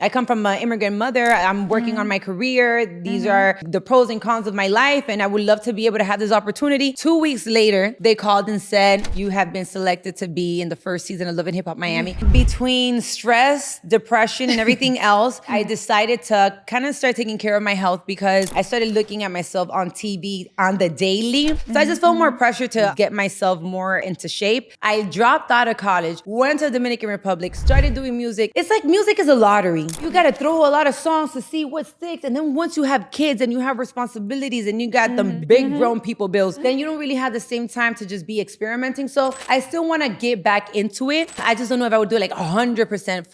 I come from an immigrant mother. I'm working on my career. These are the pros and cons of my life, and I would love to be able to have this opportunity. 2 weeks later, they called and said, you have been selected to be in the first season of Love and Hip Hop Miami. Between stress, depression, and everything else, I decided to kind of start taking care of my health because I started looking at myself on TV on the daily. So I just felt more pressure to get myself more into shape. I dropped out of college, went to the Dominican Republic, started doing music. It's like music is a lottery. You gotta throw a lot of songs to see what sticks. And then once you have kids and you have responsibilities and you got the big grown people bills, then you don't really have the same time to just be experimenting. So I still wanna get back into it. I just don't know if I would do it like 100%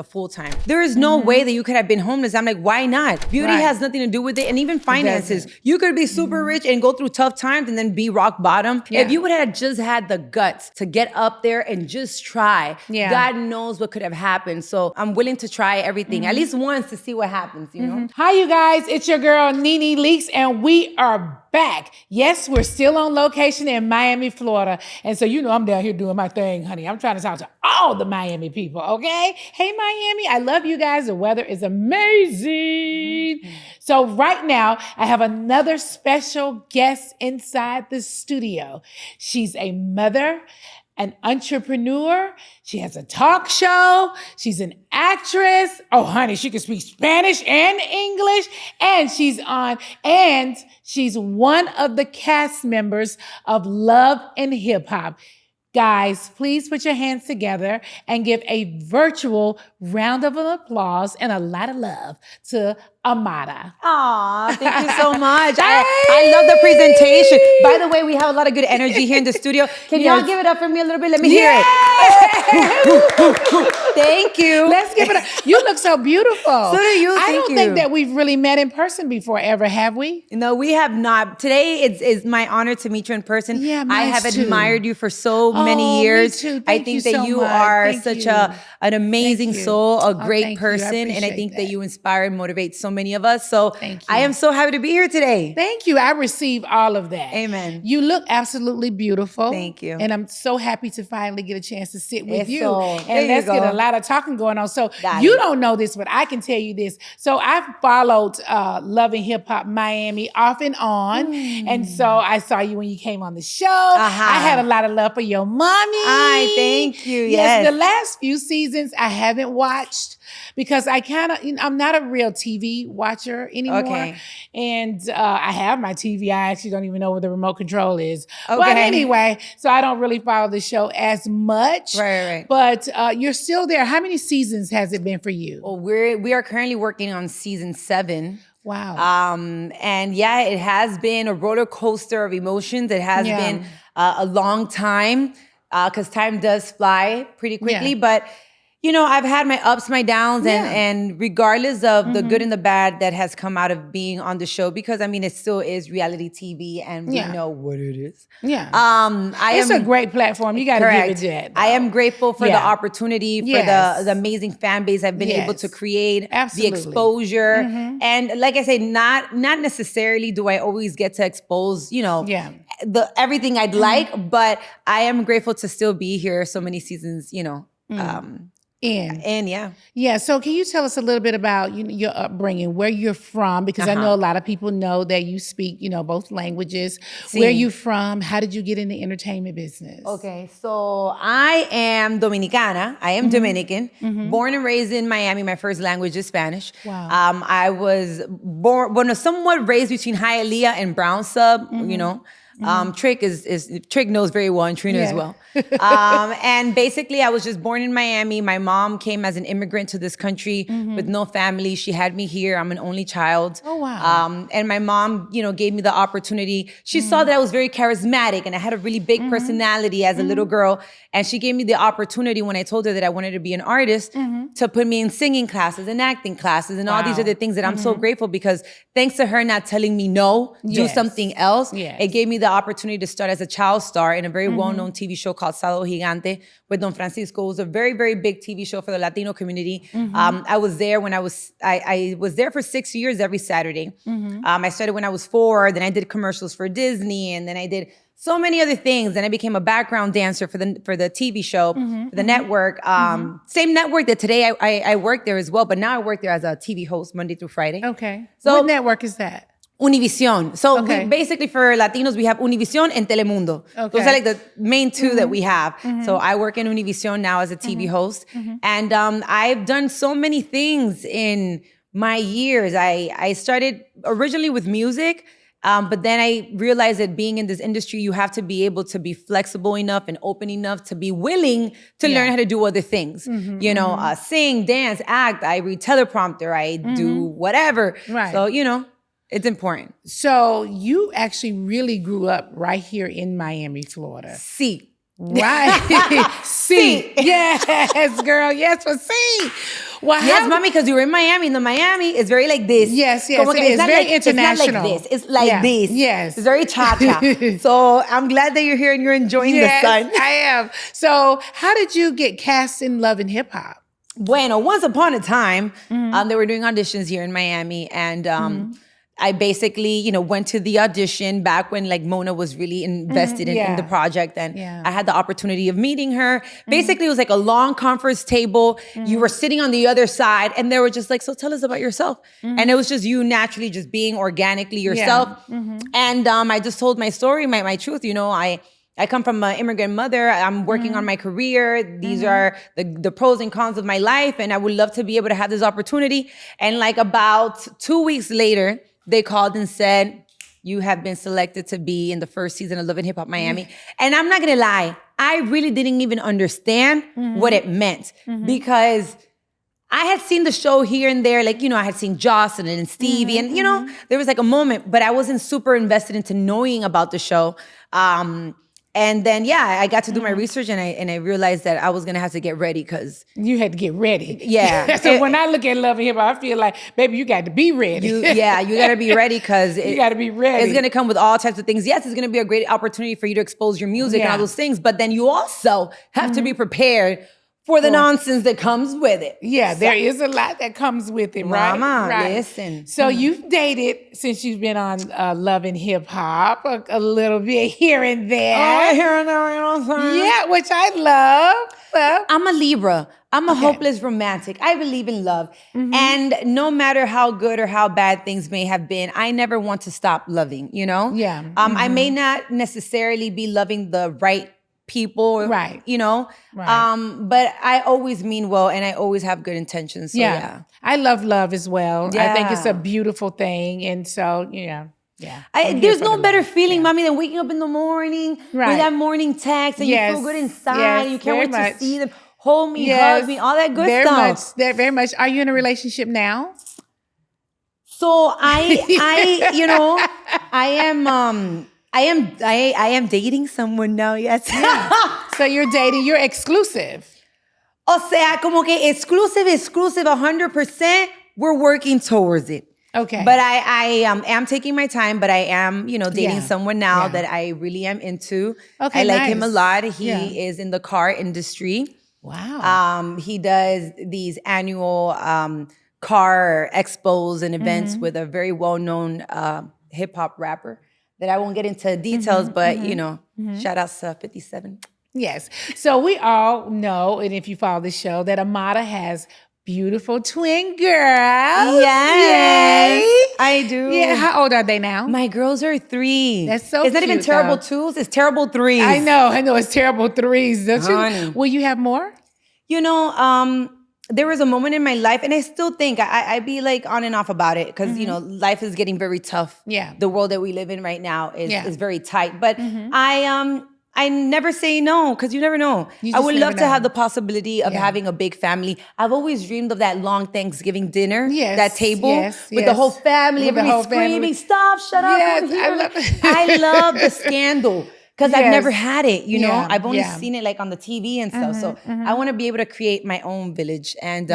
full time. There is no way that you could have been homeless. I'm like, why not? Beauty has nothing to do with it. And even finances. You could be super rich and go through tough times and then be rock bottom. Yeah. If you would have just had the guts to get up there and just try, God knows what could have happened. So I'm willing to try everything, at least once to see what happens, you know? Hi, you guys. It's your girl, Nene Leaks, and we are back. Yes, we're still on location in Miami, Florida. And so, I'm down here doing my thing, honey. I'm trying to talk to all the Miami people, okay? Hey, Miami, I love you guys. The weather is amazing. So right now, I have another special guest inside the studio. She's a mother, an entrepreneur. She has a talk show. She's an actress. Oh, honey, she can speak Spanish and English. And she's one of the cast members of Love and Hip Hop. Guys, please put your hands together and give a virtual round of applause and a lot of love to Amara. Aw, thank you so much. I love the presentation. By the way, we have a lot of good energy here in the studio. Can y'all give it up for me a little bit? Let me hear it. Thank you. Let's give it up. You look so beautiful. So do you. I don't think that we've really met in person before ever, have we? No, we have not. Today is my honor to meet you in person. Yeah, I have admired you for so many years. Me too. I think that you are such an amazing soul, a great person, and I think that you inspire and motivate so many of us. So I am so happy to be here today. Thank you. I receive all of that. Amen. You look absolutely beautiful. Thank you. And I'm so happy to finally get a chance to sit with you. And let's get a lot of talking going on. So you don't know this, but I can tell you this. So I've followed Love and Hip Hop Miami off and on. And so I saw you when you came on the show. I had a lot of love for your mommy. Thank you. Yes. The last few seasons I haven't watched because I'm not a real TV watcher anymore. Okay. And I have my TV. I actually don't even know where the remote control is. Okay. But anyway, so I don't really follow the show as much. Right. But you're still there. How many seasons has it been for you? Well, we are currently working on season 7. Wow. And yeah, it has been a roller coaster of emotions. It has been a long time because time does fly pretty quickly. But I've had my ups, my downs, and regardless of the good and the bad that has come out of being on the show, because it still is reality TV, and we know what it is. Yeah. It's a great platform. You got to give it that. I am grateful for the opportunity, for the amazing fan base I've been able to create, the exposure, and like I say, not necessarily do I always get to expose, everything I'd like, but I am grateful to still be here so many seasons, Yeah. So can you tell us a little bit about your upbringing, where you're from? Because I know a lot of people know that you speak, both languages. Where are you from? How did you get in the entertainment business? Okay, so I am Dominicana. I am Dominican. Born and raised in Miami. My first language is Spanish. Wow. I was somewhat raised between Hialeah and Brown Sub. Trick knows very well, and Trina as well. And basically, I was just born in Miami. My mom came as an immigrant to this country with no family. She had me here. I'm an only child. Oh, wow. And my mom, gave me the opportunity. She saw that I was very charismatic and I had a really big personality as a little girl. And she gave me the opportunity when I told her that I wanted to be an artist to put me in singing classes and acting classes and all these other things that I'm so grateful because thanks to her not telling me no, do something else, it gave me the opportunity to start as a child star in a very well-known TV show called Sábado Gigante with Don Francisco. It was a very, very big TV show for the Latino community. I was there when I was there for 6 years every Saturday. I started when I was 4, then I did commercials for Disney, and then I did so many other things. And I became a background dancer for the TV show, for the network. Same network that today I work there as well, but now I work there as a TV host Monday through Friday. Okay. So what network is that? Univision. So we, basically for Latinos, we have Univision and Telemundo. Okay. Those are like the main two that we have. So I work in Univision now as a TV host. And I've done so many things in my years. I started originally with music, but then I realized that being in this industry, you have to be able to be flexible enough and open enough to be willing to learn how to do other things. You know, sing, dance, act. I read teleprompter. I do whatever. Right. So, you know, it's important. So you actually really grew up right here in Miami, Florida. Sí. Right. C. Yes, girl. Yes, for C. Well, yes, mommy, because you were in Miami. And the Miami is very like this. Yes, Como que it is. Very like, international. It's not like this. It's like this. Yes. It's very cha-cha. So I'm glad that you're here and you're enjoying the sun. I am. So how did you get cast in Love and Hip Hop? Bueno, once upon a time, they were doing auditions here in Miami. And I basically, you know, went to the audition back when like Mona was really invested in the project. And I had the opportunity of meeting her. Basically, it was like a long conference table. You were sitting on the other side and they were just like, so tell us about yourself. And it was just you naturally just being organically yourself. And I just told my story, my truth. You know, I come from an immigrant mother. I'm working on my career. These are the pros and cons of my life. And I would love to be able to have this opportunity. And like about 2 weeks later, they called and said, you have been selected to be in the first season of Love and Hip Hop Miami. And I'm not gonna lie, I really didn't even understand what it meant because I had seen the show here and there. Like, you know, I had seen Jocelyn and Stevie and, you know, there was like a moment, but I wasn't super invested into knowing about the show. And then, I got to do my research and I realized that I was going to have to get ready because... You had to get ready. Yeah. So when I look at Love and Hip Hop, I feel like, baby, you got to be ready. You got to be ready because... You got to be ready. It's going to come with all types of things. Yes, it's going to be a great opportunity for you to expose your music and all those things, but then you also have to be prepared for the nonsense that comes with it. Yeah, there is a lot that comes with it, right? Mama, right. listen. So you've dated since you've been on Love and Hip Hop a little bit here and there. Oh, here and there, you know what I'm saying? Yeah, which I love. I'm a Libra. I'm a hopeless romantic. I believe in love. And no matter how good or how bad things may have been, I never want to stop loving, you know? Yeah. I may not necessarily be loving the right people, right? You know, but I always mean well, and I always have good intentions. So, I love love as well. I think it's a beautiful thing, and so there's no better feeling, mommy, than waking up in the morning with that morning text, and you feel good inside. You can't wait to see them, hold me, hug me, all that good stuff. Very much. Are you in a relationship now? So I you know, I am dating someone now, yes. So you're dating, you're exclusive. O sea, como que exclusive, 100%, we're working towards it. Okay. But I am taking my time, but I am, you know, dating someone now that I really am into. Okay, I like him a lot. He is in the car industry. Wow. He does these annual car expos and events with a very well-known hip hop rapper that I won't get into details, but you know, shout out to 57. Yes. So we all know, and if you follow the show, that Amara has beautiful twin girls. Yes. Yay. I do. Yeah. How old are they now? My girls are 3. That's so It's not cute, even terrible though. 2s, it's terrible 3s. I know. It's terrible 3s. Don't you? Will you have more? You know, there was a moment in my life, and I still think I be like on and off about it because you know life is getting very tough. Yeah, the world that we live in right now is very tight. But I never say no because you never know. I would love to have the possibility of having a big family. I've always dreamed of that long Thanksgiving dinner, that table with the whole family, everybody screaming, "Stop! Shut up!" Yes, I love the scandal. Because I've never had it, you know? I've only seen it like on the TV and stuff. So I want to be able to create my own village. And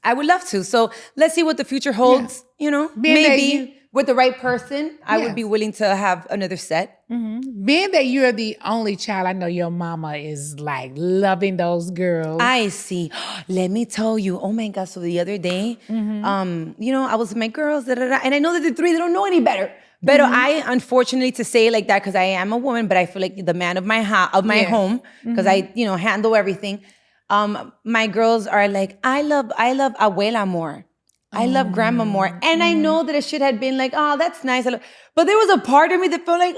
I would love to. So let's see what the future holds, you know? Maybe. with the right person, I would Yes. be willing to have another set. Being that you're the only child, I know your mama is like loving those girls. I see. Let me tell you. Oh my God. So the other day, I was with my girls, and I know that the three, they don't know any better. But I, unfortunately, to say it like that, because I am a woman, but I feel like the man of my home, because I, handle everything. My girls are like, I love abuela more. I love grandma more. And I know that it should have been like, oh, that's nice. But there was a part of me that felt like,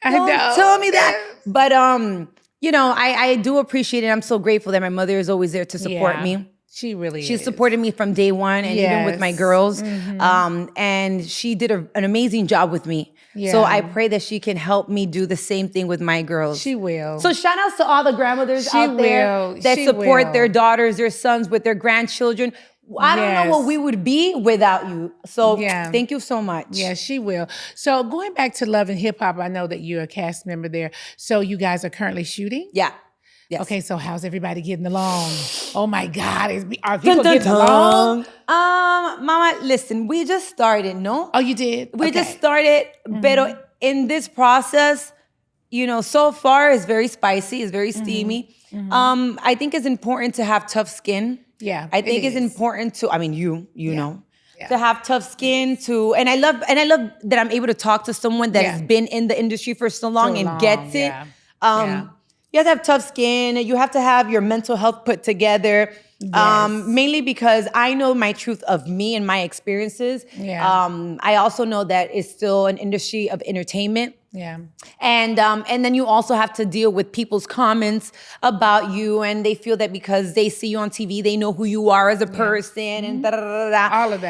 don't tell me that. But, I do appreciate it. I'm so grateful that my mother is always there to support me. She really She is. supported me from day one, and even with my girls. And she did an amazing job with me. So I pray that she can help me do the same thing with my girls. She will. So shout outs to all the grandmothers out there that support their daughters, their sons with their grandchildren. I don't know what we would be without you. So thank you so much. Yeah, she will. So going back to Love and Hip Hop, I know that you're a cast member there. So you guys are currently shooting? Yeah. Yes. Okay, so how's everybody getting along? Oh my God, are people getting along? Mama, listen, we just started, no? Oh, you did? We just started, but in this process, so far it's very spicy, it's very steamy. I think it's important to have tough skin. Yeah, I think it's important to, you know, to have tough skin and I love that I'm able to talk to someone that has been in the industry for so long and gets it. You have to have tough skin. You have to have your mental health put together. Mainly because I know my truth of me and my experiences. I also know that it's still an industry of entertainment. And then you also have to deal with people's comments about you, and they feel that because they see you on TV, they know who you are as a person, and all of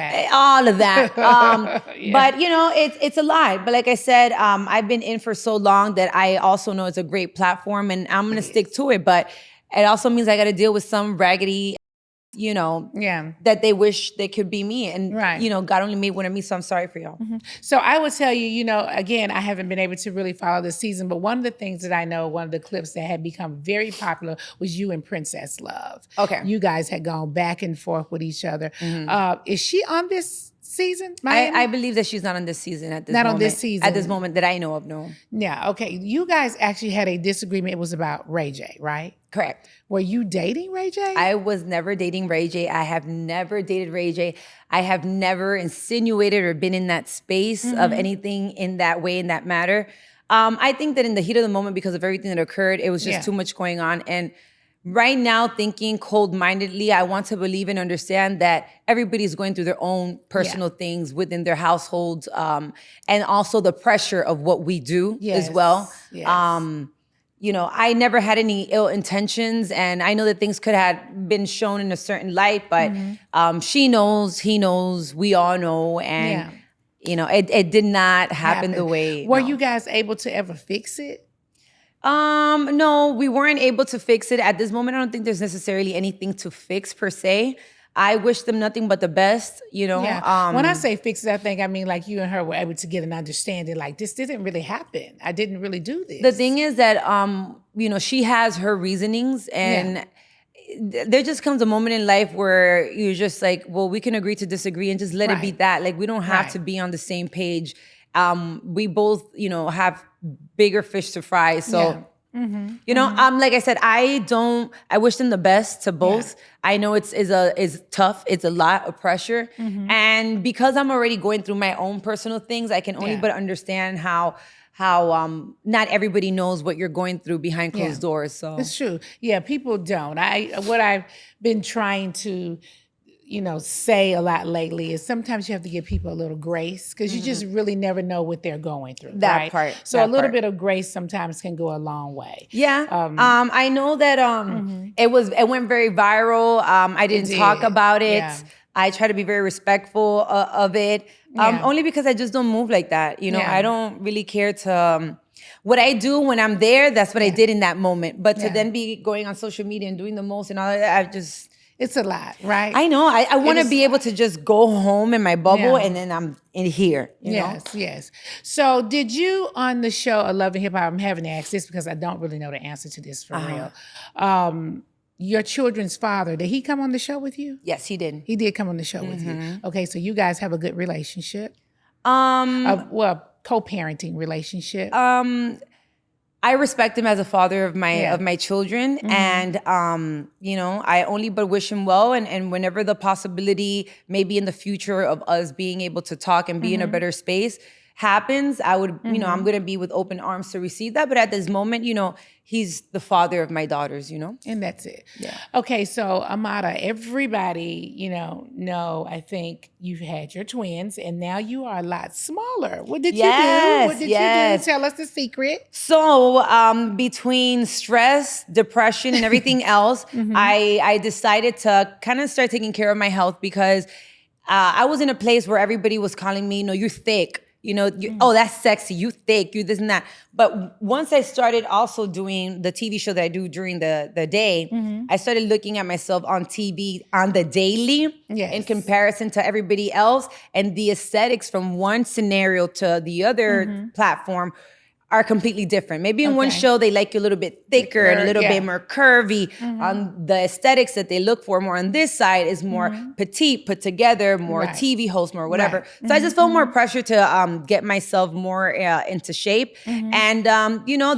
that. But it's a lie. But like I said, I've been in for so long that I also know it's a great platform, and I'm gonna stick to it. But it also means I got to deal with some raggedy, that they wish they could be me. And, God only made one of me, so I'm sorry for y'all. So I would tell you, again, I haven't been able to really follow this season, but one of the things that I know, one of the clips that had become very popular was you and Princess Love. Okay. You guys had gone back and forth with each other. Is she on this season, Miami? I believe that she's not on this season at this moment. Not on this season. At this moment that I know of, no. Yeah, okay. You guys actually had a disagreement. It was about Ray J, right? Correct. Were you dating Ray J? I was never dating Ray J. I have never dated Ray J. I have never insinuated or been in that space of anything in that way, in that matter. I think that in the heat of the moment, because of everything that occurred, it was just too much going on. And right now, thinking cold-mindedly, I want to believe and understand that everybody's going through their own personal things within their households, and also the pressure of what we do as well. I never had any ill intentions, and I know that things could have been shown in a certain light, but she knows, he knows, we all know, and it did not happen the way. Were you guys able to ever fix it? No, we weren't able to fix it at this moment. I don't think there's necessarily anything to fix per se. I wish them nothing but the best, When I say fix it, I think I mean like you and her were able to get an understanding, like this didn't really happen. I didn't really do this. The thing is that, she has her reasonings, and there just comes a moment in life where you're just like, well, we can agree to disagree and just let it be that. Like, we don't have to be on the same page. We both, have bigger fish to fry. So, like I said, I wish them the best to both. I know it's tough. It's a lot of pressure. And because I'm already going through my own personal things, I can only but understand how not everybody knows what you're going through behind closed doors. So it's true. Yeah, people don't. What I've been trying to say a lot lately is sometimes you have to give people a little grace, because you just really never know what they're going through. That part. So a little bit of grace sometimes can go a long way. Yeah. I know that it went very viral. I didn't talk about it. Yeah. I try to be very respectful of it. Only because I just don't move like that. I don't really care to what I do when I'm there, that's what I did in that moment. But to then be going on social media and doing the most and all that, it's a lot, right? I know. I want to be able to just go home in my bubble and then I'm in here. You know? Yes. So did you on the show A Love and Hip Hop, I'm having to ask this because I don't really know the answer to this for real. Your children's father, did he come on the show with you? Yes, he did. He did come on the show with you. Okay, so you guys have a good relationship? Co-parenting relationship. I respect him as a father of my children, and I only but wish him well. And whenever the possibility, maybe in the future, of us being able to talk and be in a better space happens, I would, I'm gonna be with open arms to receive that. But at this moment, he's the father of my daughters. And that's it. Yeah. Okay, so Amara, everybody, know I think you've had your twins, and now you are a lot smaller. What did you do? What did you do? Tell us the secret. So between stress, depression, and everything else, I decided to kind of start taking care of my health, because I was in a place where everybody was calling me, you're thick. Oh, that's sexy. You thick, you this and that. But once I started also doing the TV show that I do during the day, I started looking at myself on TV on the daily in comparison to everybody else. And the aesthetics from one scenario to the other platform are completely different. Maybe in one show, they like you a little bit thicker and a little bit more curvy. On the aesthetics that they look for more on this side is more petite, put together, more TV host, more whatever. So I just felt more pressure to get myself more into shape. And,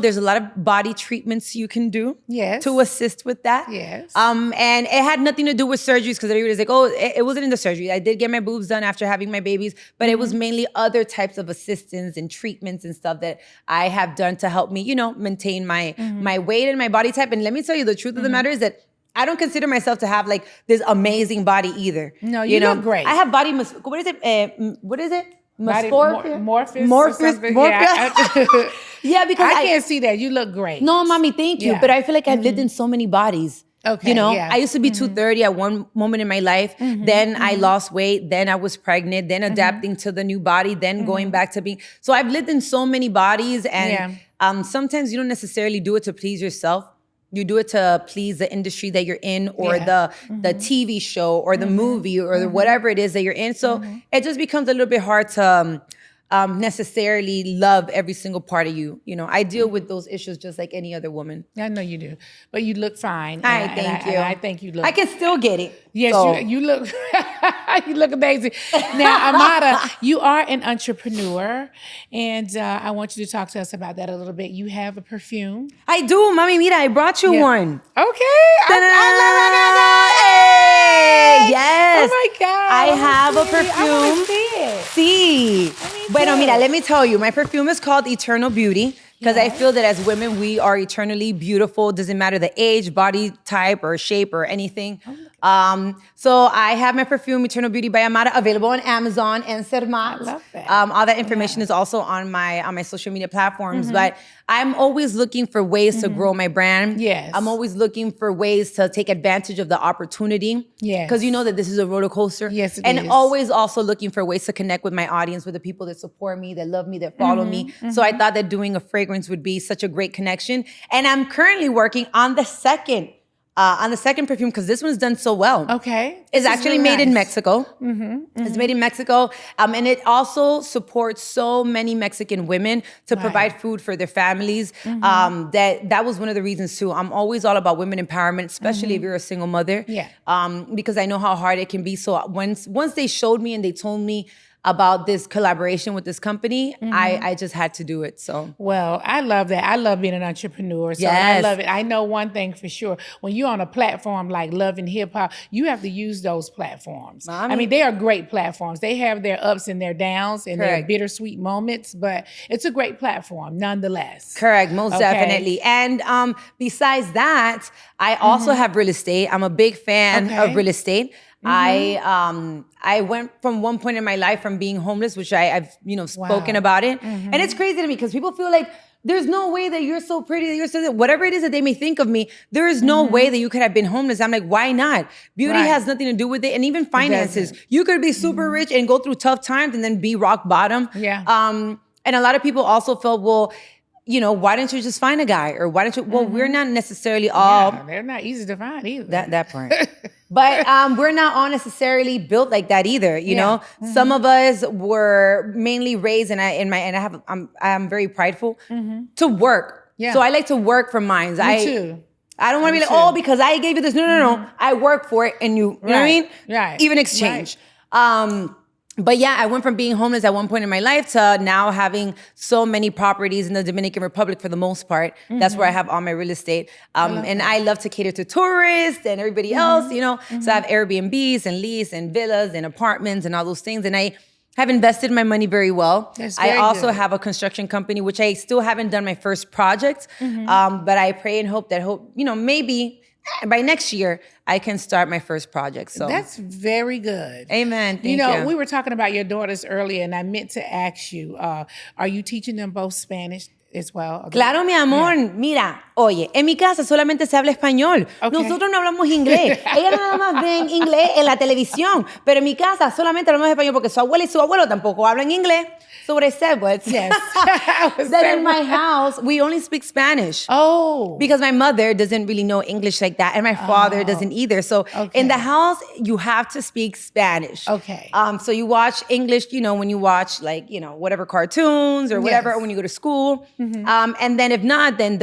there's a lot of body treatments you can do to assist with that. And it had nothing to do with surgeries, because everybody's like, oh, it wasn't in the surgery. I did get my boobs done after having my babies, but it was mainly other types of assistance and treatments and stuff that I have done to help me, maintain my weight and my body type. And let me tell you, the truth of the matter is that I don't consider myself to have like this amazing body either. No, you look great. I have body, what is it? Morphous. Yeah, because I can't see that. You look great. No, mommy, thank you. But I feel like I've lived in so many bodies. Okay. I used to be 230 at one moment in my life. Then I lost weight. Then I was pregnant. Then adapting to the new body. Then going back to being. So I've lived in so many bodies, and sometimes you don't necessarily do it to please yourself. You do it to please the industry that you're in, or the TV show, or the movie, or whatever it is that you're in. So it just becomes a little bit hard to necessarily love every single part of you. I deal with those issues just like any other woman. I know you do, but you look fine. Thank you. I think you look. I can still get it. Yes, so. you look. You look amazing. Now, Amara, you are an entrepreneur, and I want you to talk to us about that a little bit. You have a perfume. I do, Mami. Mira, I brought you one. Okay. Hey, yes. Oh my God. I have a perfume. I want to see it. Sí. Bueno, mira, let me tell you. My perfume is called Eternal Beauty, because I feel that as women, we are eternally beautiful. Doesn't matter the age, body type, or shape, or anything. So I have my perfume, Eternal Beauty by Amara, available on Amazon and Cermat. I love that. All that information is also on my social media platforms. But I'm always looking for ways to grow my brand. Yes. I'm always looking for ways to take advantage of the opportunity. Yes. Because you know that this is a roller coaster. Yes, it and is. always also looking for ways to connect with my audience, with the people that support me, that love me, that follow me. So I thought that doing a fragrance would be such a great connection. And I'm currently working on the second perfume, because this one's done so well. Okay. It's actually made in Mexico. Mm-hmm. It's made in Mexico. And it also supports so many Mexican women to provide food for their families. That was one of the reasons too. I'm always all about women empowerment, especially if you're a single mother. Yeah. Because I know how hard it can be. So once they showed me and they told me about this collaboration with this company, I just had to do it. So well, I love that. I love being an entrepreneur. So Yes. I love it. I know one thing for sure. When you're on a platform like Love and Hip Hop, you have to use those platforms. I mean, they are great platforms. They have their ups and their downs and their Correct. bittersweet moments, but it's a great platform nonetheless. Correct, most definitely. And besides that, I also have real estate. I'm a big fan of real estate. I went from one point in my life from being homeless, which I've spoken about it. And it's crazy to me because people feel like there's no way that you're so pretty, that you're so, whatever it is that they may think of me, there is no way that you could have been homeless. I'm like, why not? Beauty has nothing to do with it. And even finances. You could be super rich and go through tough times and then be rock bottom. Yeah. And a lot of people also felt, well, why don't you just find a guy? Or why don't you, well, we're not necessarily all. Yeah, they're not easy to find either. That part. But we're not all necessarily built like that either. You know, some of us were mainly raised, and I'm very prideful to work. Yeah. So I like to work for mine. Me too. I don't want to be like, because I gave you this. No. I work for it, and you know what I mean? Right. Even exchange. But yeah, I went from being homeless at one point in my life to now having so many properties in the Dominican Republic for the most part. That's where I have all my real estate. I love to cater to tourists and everybody else, So I have Airbnbs and lease and villas and apartments and all those things. And I have invested my money very well. I also have a construction company, which I still haven't done my first project. But I pray and hope that maybe by next year, I can start my first project. So that's very good. Amen. Thank you. We were talking about your daughters earlier, and I meant to ask you, are you teaching them both Spanish as well? Claro, mi amor. Yeah. Mira, oye, en mi casa solamente se habla español. Okay. Nosotros no hablamos inglés. Ellas nada más ven inglés en la televisión. Pero en mi casa solamente hablamos español porque su abuela y su abuelo tampoco hablan inglés. So what I said was, that in my house, we only speak Spanish. Oh. Because my mother doesn't really know English like that, and my father doesn't either. So in the house, you have to speak Spanish. Okay. So you watch English, when you watch whatever cartoons or whatever, or when you go to school. And then if not, then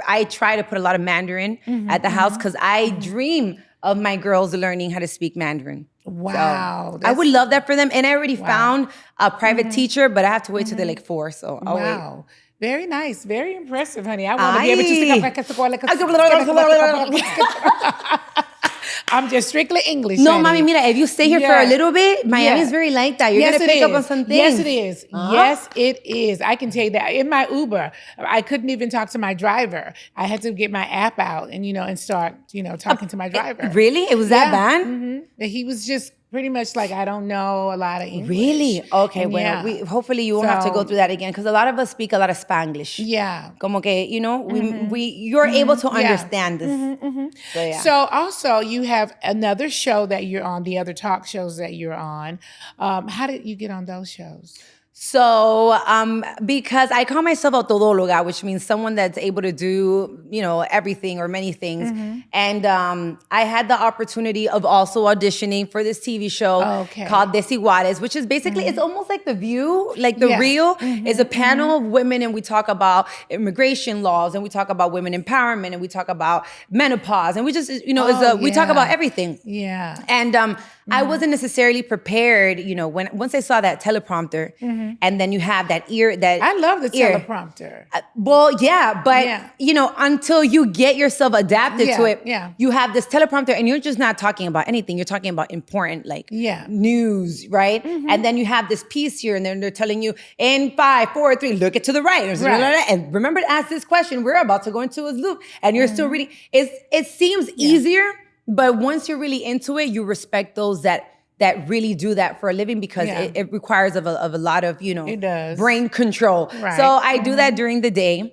I try to put a lot of Mandarin at the house because I dream of my girls learning how to speak Mandarin. Wow. So I would love that for them. And I already found a private teacher, but I have to wait till they're like 4. So I'll wait. Very nice. Very impressive, honey. I want to be able to stick I'm just strictly English. No, honey. Mommy, mira, if you stay here for a little bit, Miami is very like that. You're going to pick up on some things. Yes, it is. Yes, it is. I can tell you that. In my Uber, I couldn't even talk to my driver. I had to get my app out and, and start, talking to my driver. Really? It was that bad? Mm-hmm. He was just pretty much like, I don't know a lot of English. Really? Okay, well, hopefully you won't have to go through that again because a lot of us speak a lot of Spanglish. Yeah. Como que, you're able to understand this. So also you have another show that you're on, the other talk shows that you're on. How did you get on those shows? So, because I call myself a todóloga, which means someone that's able to do, everything or many things. And I had the opportunity of also auditioning for this TV show called Desiguales, which is basically, it's almost like The View, like The Real is a panel of women, and we talk about immigration laws, and we talk about women empowerment, and we talk about menopause, and we just, we talk about everything. Yeah. And I wasn't necessarily prepared, once I saw that teleprompter, and then you have that ear, I love the teleprompter. Until you get yourself adapted to it, you have this teleprompter and you're just not talking about anything. You're talking about important, news, right? And then you have this piece here and then they're telling you, in 5, 4, 3, look it to the right. And remember to ask this question. We're about to go into a loop. And you're still reading. It seems easier, but once you're really into it, you respect those that really do that for a living because it requires of a lot of, it does. Brain control. Right. So I do that during the day,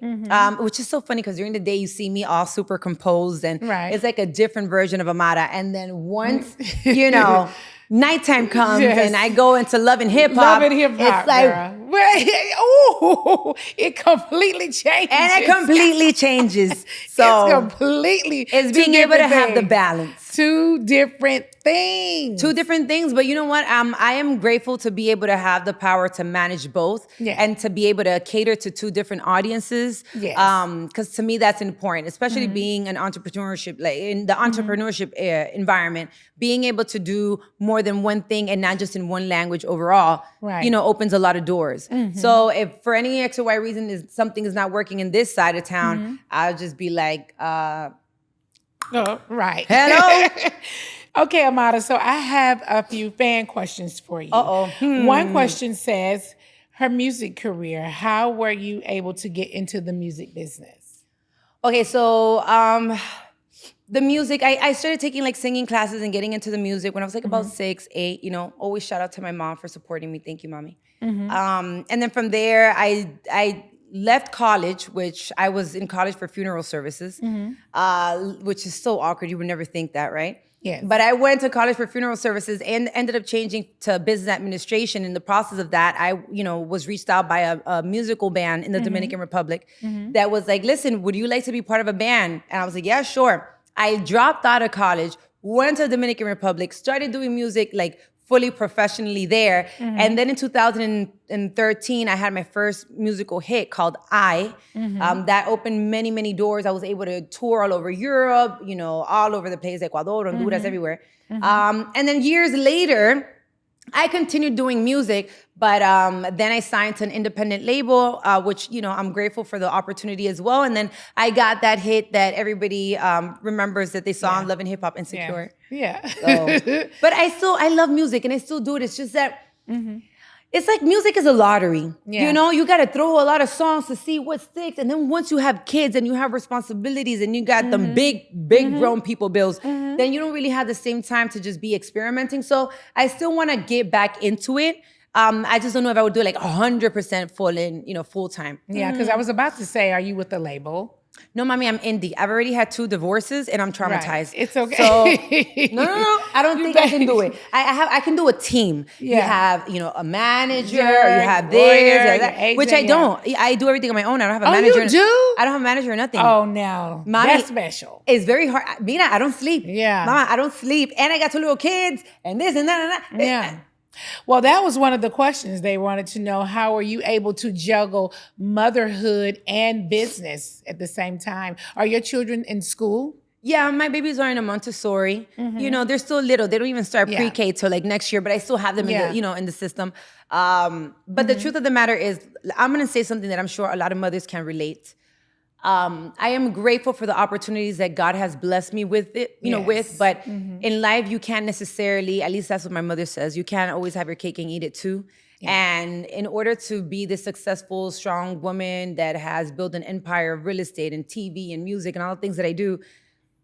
which is so funny because during the day you see me all super composed and it's like a different version of Amara. And then once, nighttime comes and I go into love and hip hop. Love and hip hop. It's like, it completely changes. And it completely changes. So it's being able to have the balance. Two different things. But you know what? I am grateful to be able to have the power to manage both and to be able to cater to two different audiences. Yes. Because to me, that's important, especially being an entrepreneurship, like in the entrepreneurship environment, being able to do more than one thing and not just in one language overall, opens a lot of doors. So if for any X or Y reason something is not working in this side of town, I'll just be like, right. Hello. Okay, Amara, so I have a few fan questions for you. One question says, her music career, how were you able to get into the music business? Okay, so the music, I started taking singing classes and getting into the music when I was about 6, 8, always shout out to my mom for supporting me. Thank you, Mommy. And then from there, I left college, which I was in college for funeral services, which is so awkward. You would never think that, right? Yes. But I went to college for funeral services and ended up changing to business administration. In the process of that, I, was reached out by a musical band in the Dominican Republic that was like, listen, would you like to be part of a band? And I was like, yeah, sure. I dropped out of college, went to the Dominican Republic, started doing music fully professionally there. And then in 2013, I had my first musical hit called I. That opened many, many doors. I was able to tour all over Europe, all over the place, Ecuador, Honduras, everywhere. And then years later, I continued doing music, but then I signed to an independent label, which, I'm grateful for the opportunity as well. And then I got that hit that everybody remembers that they saw on Love and Hip Hop Insecure. Yeah. So, but I love music and I still do it. It's just that it's like music is a lottery. Yeah. You got to throw a lot of songs to see what sticks. And then once you have kids and you have responsibilities and you got them big grown people bills, then you don't really have the same time to just be experimenting. So I still want to get back into it. I just don't know if I would do it like 100% full time. Yeah, because I was about to say, are you with the label? No, mommy, I'm indie. I've already had 2 divorces and I'm traumatized. Right. It's okay. So, no. I don't think I can do it. I can do a team. Yeah. You have, a manager, Sure, you have this, lawyer, or that, your which I agent, don't. I do everything on my own. I don't have a manager. You do? I don't have a manager or nothing. Oh, no. Mommy, that's special. It's very hard. Mina, I don't sleep. Yeah. Mama, I don't sleep. And I got 2 little kids and this and that and that. Yeah. Well, that was one of the questions they wanted to know. How are you able to juggle motherhood and business at the same time? Are your children in school? Yeah, my babies are in a Montessori. They're still little. They don't even start pre-K till like next year, but I still have them in the system. But the truth of the matter is, I'm going to say something that I'm sure a lot of mothers can relate. I am grateful for the opportunities that God has blessed me with but in life, you can't necessarily, at least that's what my mother says, you can't always have your cake and eat it too. Yeah. And in order to be the successful, strong woman that has built an empire of real estate and TV and music and all the things that I do,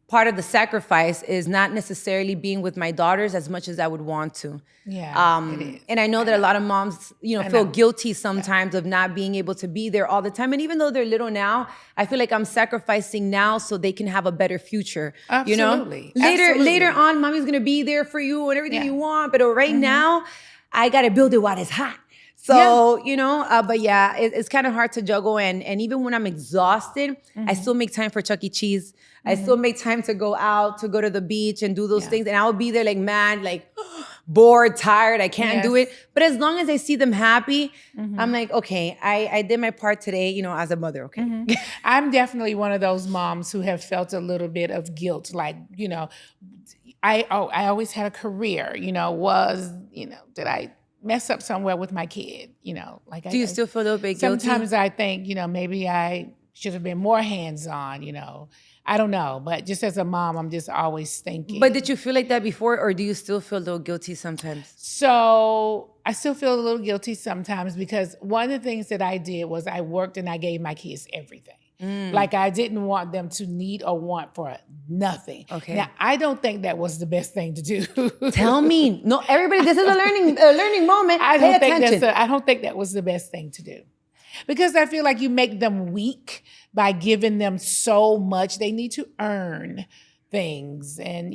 part of the sacrifice is not necessarily being with my daughters as much as I would want to. Yeah, and I know that a lot of moms, feel guilty sometimes of not being able to be there all the time. And even though they're little now, I feel like I'm sacrificing now so they can have a better future. Absolutely. Later on, mommy's gonna be there for you and everything you want. But right now, I gotta build it while it's hot. So, it's kind of hard to juggle. And even when I'm exhausted, I still make time for Chuck E. Cheese. I still make time to go out, to go to the beach and do those things. And I'll be there like mad, like bored, tired. I can't do it. But as long as I see them happy, I'm like, okay, I did my part today, as a mother, okay? I'm definitely one of those moms who have felt a little bit of guilt. Like, I always had a career, did I mess up somewhere with my kid, Do you still feel a little bit guilty? Sometimes I think, maybe I should have been more hands-on, I don't know, but just as a mom, I'm just always thinking. But did you feel like that before, or do you still feel a little guilty sometimes? So I still feel a little guilty sometimes because one of the things that I did was I worked and I gave my kids everything. Like I didn't want them to need or want for nothing. Okay. Now I don't think that was the best thing to do. Tell me, no, everybody, this is a learning moment. I don't think that was the best thing to do. Because I feel like you make them weak by giving them so much. They need to earn things and,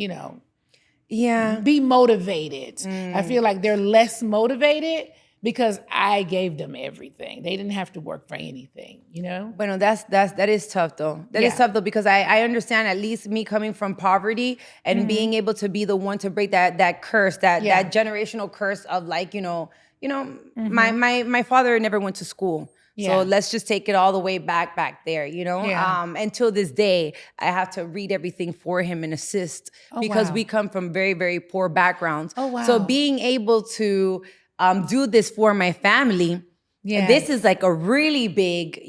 be motivated. I feel like they're less motivated because I gave them everything. They didn't have to work for anything, Bueno, that is tough though. That is tough though, because I understand, at least me coming from poverty and being able to be the one to break that curse, that generational curse of like, my father never went to school. So let's just take it all the way back there, Until this day, I have to read everything for him and assist because we come from very, very poor backgrounds. Oh, wow. So being able to do this for my family, this is like a really big,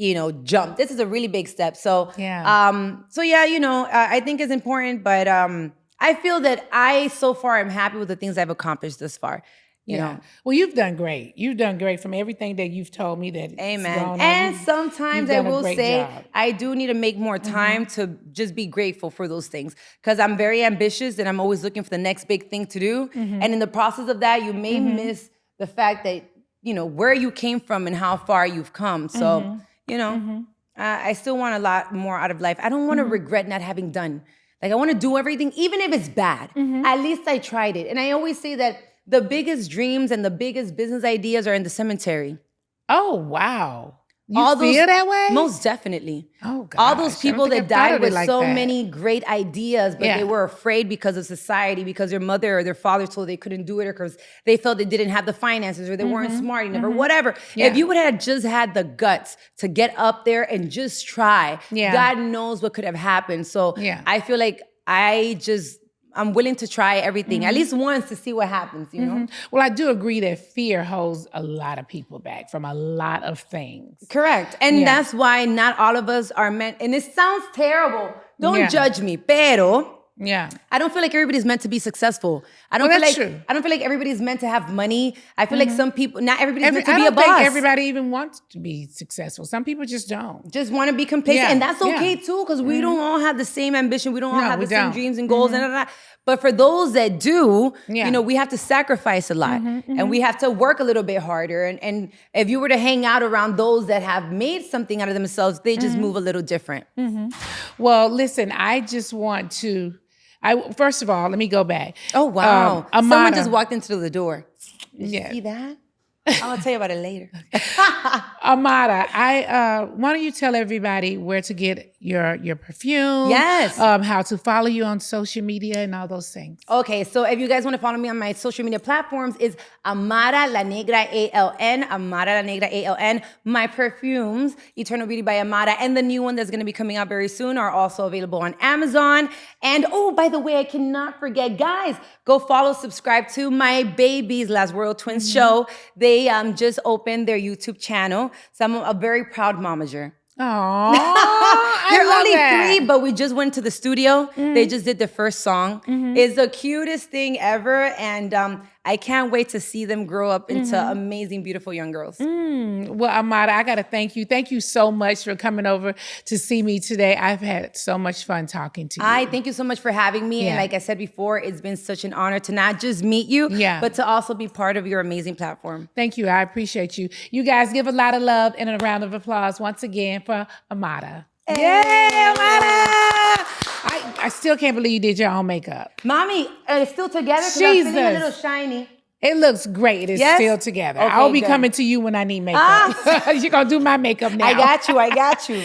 jump. This is a really big step. So, I think it's important, but I feel that so far, I'm happy with the things I've accomplished thus far. You know. Well, you've done great. You've done great from everything that you've told me that. Amen. And sometimes I will say I do need to make more time to just be grateful for those things because I'm very ambitious and I'm always looking for the next big thing to do. And in the process of that, you may miss the fact that, where you came from and how far you've come. So, I still want a lot more out of life. I don't want to regret not having done. Like I want to do everything, even if it's bad. At least I tried it. And I always say that the biggest dreams and the biggest business ideas are in the cemetery. Oh, wow. You feel that way? Most definitely. Oh, God. All those people that died with so many great ideas, but they were afraid because of society, because their mother or their father told they couldn't do it, or because they felt they didn't have the finances, or they weren't smart enough, or whatever. Yeah. If you would have just had the guts to get up there and just try, God knows what could have happened. So I feel like I'm willing to try everything, at least once to see what happens, you know? Well, I do agree that fear holds a lot of people back from a lot of things. Correct. And that's why not all of us are meant, and it sounds terrible. Don't judge me, pero I don't feel like everybody's meant to be successful. I don't feel like everybody's meant to have money. I feel like some people, not everybody's meant to be a boss. I don't think everybody even wants to be successful. Some people just don't. Just want to be complacent. And that's okay too, because we don't all have the same ambition. We don't all have the same dreams and goals. But for those that do, you know, we have to sacrifice a lot and we have to work a little bit harder. And if you were to hang out around those that have made something out of themselves, they just move a little different. Well, listen, I just want to, first of all, let me go back. Oh, wow. Amara, someone just walked into the door. Did you see that? I'll tell you about it later. Amara, why don't you tell everybody where to get your perfume? Yes. How to follow you on social media and all those things. Okay, so if you guys want to follow me on my social media platforms, it's Amara La Negra ALN, Amara La Negra ALN. My perfumes, Eternal Beauty by Amara, and the new one that's going to be coming out very soon are also available on Amazon. And oh, by the way, I cannot forget, guys, go follow, subscribe to my babies, Last World Twins show. They just opened their YouTube channel. So I'm a very proud momager. Aww, They're only 3, but we just went to the studio. They just did the first song. It's the cutest thing ever. And I can't wait to see them grow up into amazing, beautiful young girls. Well, Amara, I got to thank you. Thank you so much for coming over to see me today. I've had so much fun talking to you. Thank you so much for having me. And like I said before, it's been such an honor to not just meet you, but to also be part of your amazing platform. Thank you. I appreciate you. You guys give a lot of love and a round of applause once again for Amara. Hey. Yay, Amara! I still can't believe you did your own makeup. Mommy, it's still together because I'm feeling a little shiny. It looks great. It's still together. Okay, I'll be coming to you when I need makeup. You're going to do my makeup now. I got you.